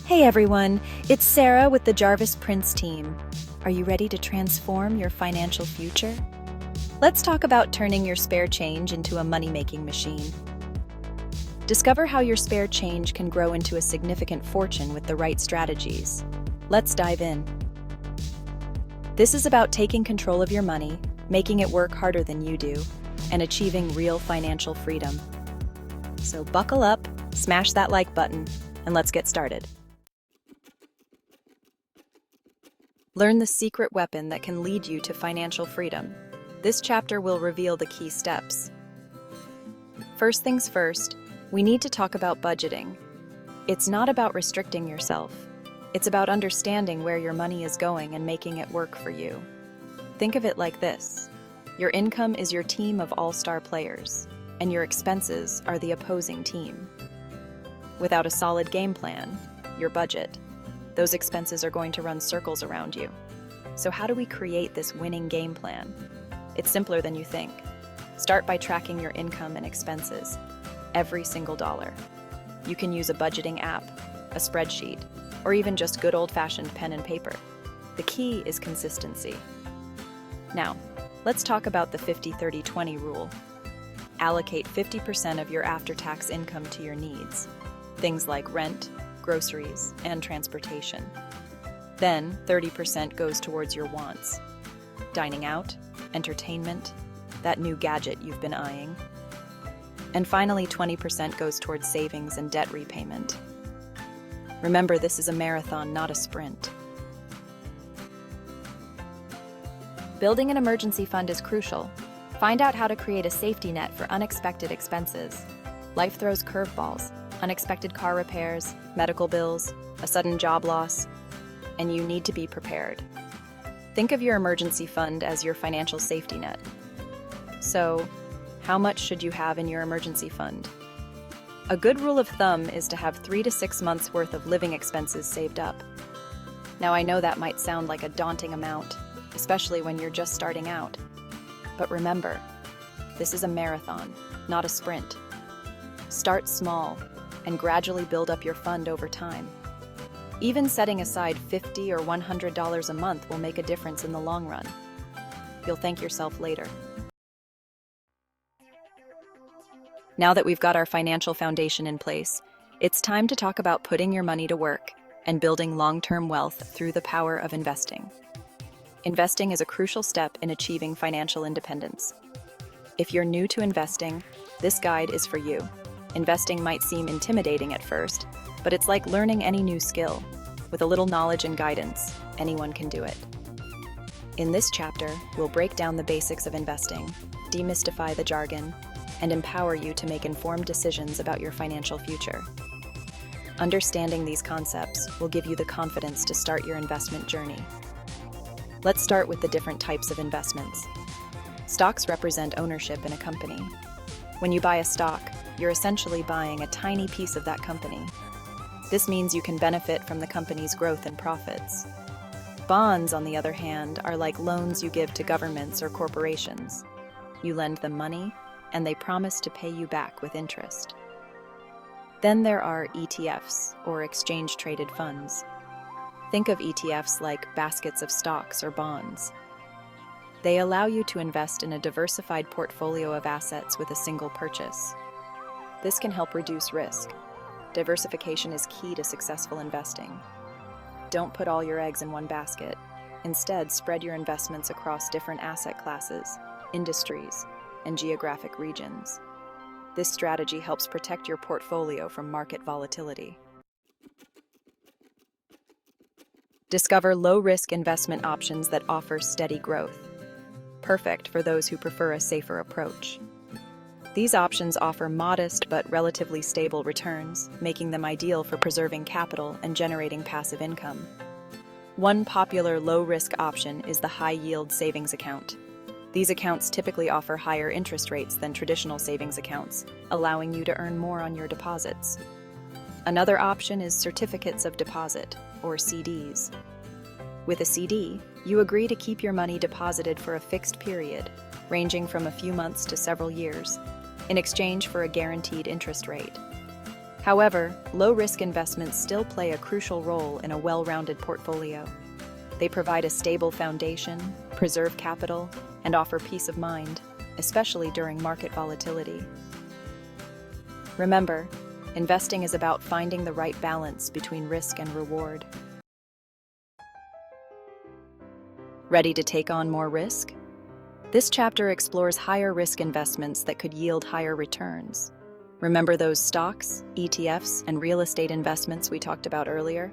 Hey everyone, it's Sarah with the Jarvis Prince team. Are you ready to transform your financial future? Let's talk about turning your spare change into a money-making machine. Discover how your spare change can grow into a significant fortune with the right strategies. Let's dive in. This is about taking control of your money, making it work harder than you do, and achieving real financial freedom. So buckle up, smash that like button, and let's get started. Learn the secret weapon that can lead you to financial freedom. This chapter will reveal the key steps. First things first, we need to talk about budgeting. It's not about restricting yourself. It's about understanding where your money is going and making it work for you. Think of it like this. Your income is your team of all-star players, and your expenses are the opposing team. Without a solid game plan, your budget, those expenses are going to run circles around you. So how do we create this winning game plan? It's simpler than you think. Start by tracking your income and expenses, every single dollar. You can use a budgeting app, a spreadsheet, or even just good old-fashioned pen and paper. The key is consistency. Now, let's talk about the 50-30-20 rule. Allocate 50% of your after-tax income to your needs, things like rent, groceries, and transportation. Then 30% goes towards your wants. Dining out, entertainment, that new gadget you've been eyeing. And finally 20% goes towards savings and debt repayment. Remember, this is a marathon, not a sprint. Building an emergency fund is crucial. Find out how to create a safety net for unexpected expenses. Life throws curveballs. Unexpected car repairs, medical bills, a sudden job loss, and you need to be prepared. Think of your emergency fund as your financial safety net. So, how much should you have in your emergency fund? A good rule of thumb is to have 3 to 6 months worth of living expenses saved up. Now I know that might sound like a daunting amount, especially when you're just starting out. But remember, this is a marathon, not a sprint. Start small and gradually build up your fund over time. Even setting aside $50 or $100 a month will make a difference in the long run. You'll thank yourself later. Now that we've got our financial foundation in place, it's time to talk about putting your money to work and building long-term wealth through the power of investing. Investing is a crucial step in achieving financial independence. If you're new to investing, this guide is for you. Investing might seem intimidating at first, but it's like learning any new skill. With a little knowledge and guidance, anyone can do it. In this chapter, we'll break down the basics of investing, demystify the jargon, and empower you to make informed decisions about your financial future. Understanding these concepts will give you the confidence to start your investment journey. Let's start with the different types of investments. Stocks represent ownership in a company. When you buy a stock, you're essentially buying a tiny piece of that company. This means you can benefit from the company's growth and profits. Bonds, on the other hand, are like loans you give to governments or corporations. You lend them money, and they promise to pay you back with interest. Then there are ETFs, or exchange-traded funds. Think of ETFs like baskets of stocks or bonds. They allow you to invest in a diversified portfolio of assets with a single purchase. This can help reduce risk. Diversification is key to successful investing. Don't put all your eggs in one basket. Instead, spread your investments across different asset classes, industries, and geographic regions. This strategy helps protect your portfolio from market volatility. Discover low-risk investment options that offer steady growth. Perfect for those who prefer a safer approach. These options offer modest but relatively stable returns, making them ideal for preserving capital and generating passive income. One popular low-risk option is the high-yield savings account. These accounts typically offer higher interest rates than traditional savings accounts, allowing you to earn more on your deposits. Another option is certificates of deposit, or CDs. With a CD, you agree to keep your money deposited for a fixed period, ranging from a few months to several years, in exchange for a guaranteed interest rate. However, low-risk investments still play a crucial role in a well-rounded portfolio. They provide a stable foundation, preserve capital, and offer peace of mind, especially during market volatility. Remember, investing is about finding the right balance between risk and reward. Ready to take on more risk? This chapter explores higher-risk investments that could yield higher returns. Remember those stocks, ETFs, and real estate investments we talked about earlier?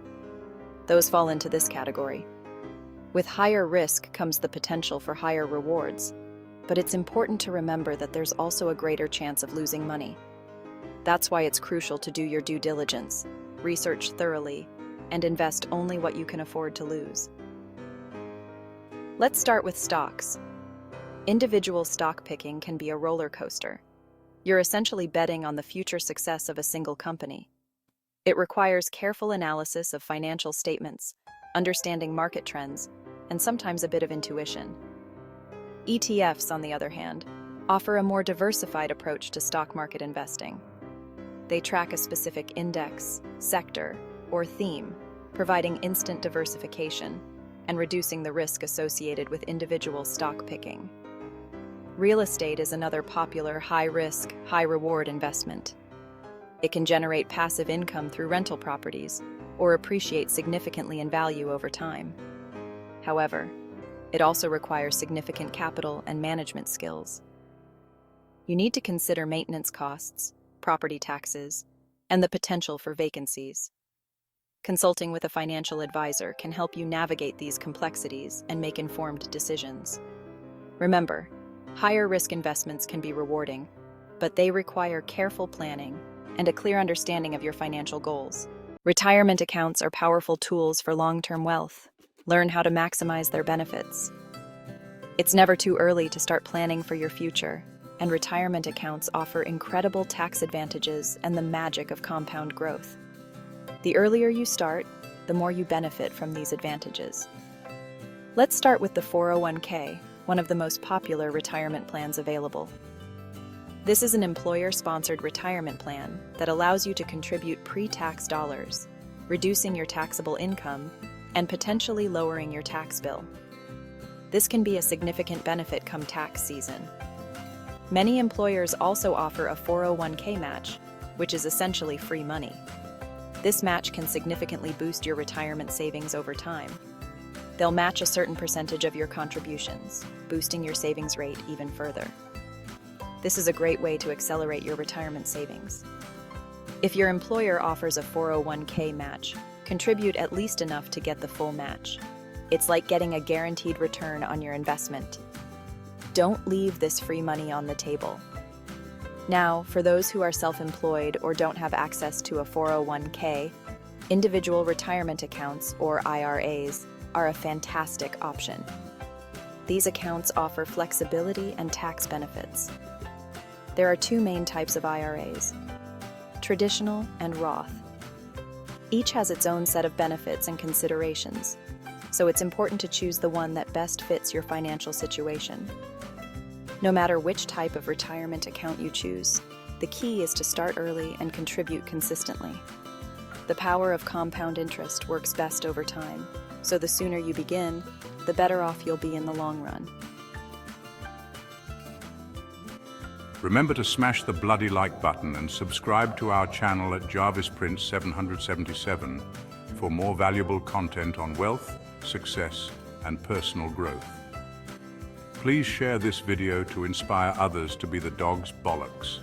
Those fall into this category. With higher risk comes the potential for higher rewards, but it's important to remember that there's also a greater chance of losing money. That's why it's crucial to do your due diligence, research thoroughly, and invest only what you can afford to lose. Let's start with stocks. Individual stock picking can be a roller coaster. You're essentially betting on the future success of a single company. It requires careful analysis of financial statements, understanding market trends, and sometimes a bit of intuition. ETFs, on the other hand, offer a more diversified approach to stock market investing. They track a specific index, sector, or theme, providing instant diversification and reducing the risk associated with individual stock picking. Real estate is another popular high-risk, high-reward investment. It can generate passive income through rental properties or appreciate significantly in value over time. However, it also requires significant capital and management skills. You need to consider maintenance costs, property taxes, and the potential for vacancies. Consulting with a financial advisor can help you navigate these complexities and make informed decisions. Remember, higher risk investments can be rewarding, but they require careful planning and a clear understanding of your financial goals. Retirement accounts are powerful tools for long-term wealth. Learn how to maximize their benefits. It's never too early to start planning for your future, and retirement accounts offer incredible tax advantages and the magic of compound growth. The earlier you start, the more you benefit from these advantages. Let's start with the 401k, one of the most popular retirement plans available. This is an employer-sponsored retirement plan that allows you to contribute pre-tax dollars, reducing your taxable income and potentially lowering your tax bill. This can be a significant benefit come tax season. Many employers also offer a 401k match, which is essentially free money. This match can significantly boost your retirement savings over time. They'll match a certain percentage of your contributions, boosting your savings rate even further. This is a great way to accelerate your retirement savings. If your employer offers a 401k match, contribute at least enough to get the full match. It's like getting a guaranteed return on your investment. Don't leave this free money on the table. Now, for those who are self-employed or don't have access to a 401k, individual retirement accounts, or IRAs, are a fantastic option. These accounts offer flexibility and tax benefits. There are two main types of IRAs: traditional and Roth. Each has its own set of benefits and considerations, so it's important to choose the one that best fits your financial situation. No matter which type of retirement account you choose, the key is to start early and contribute consistently. The power of compound interest works best over time, so the sooner you begin, the better off you'll be in the long run. Remember to smash the bloody like button and subscribe to our channel at Jarvis Prince 777 for more valuable content on wealth, success, and personal growth. Please share this video to inspire others to be the dog's bollocks.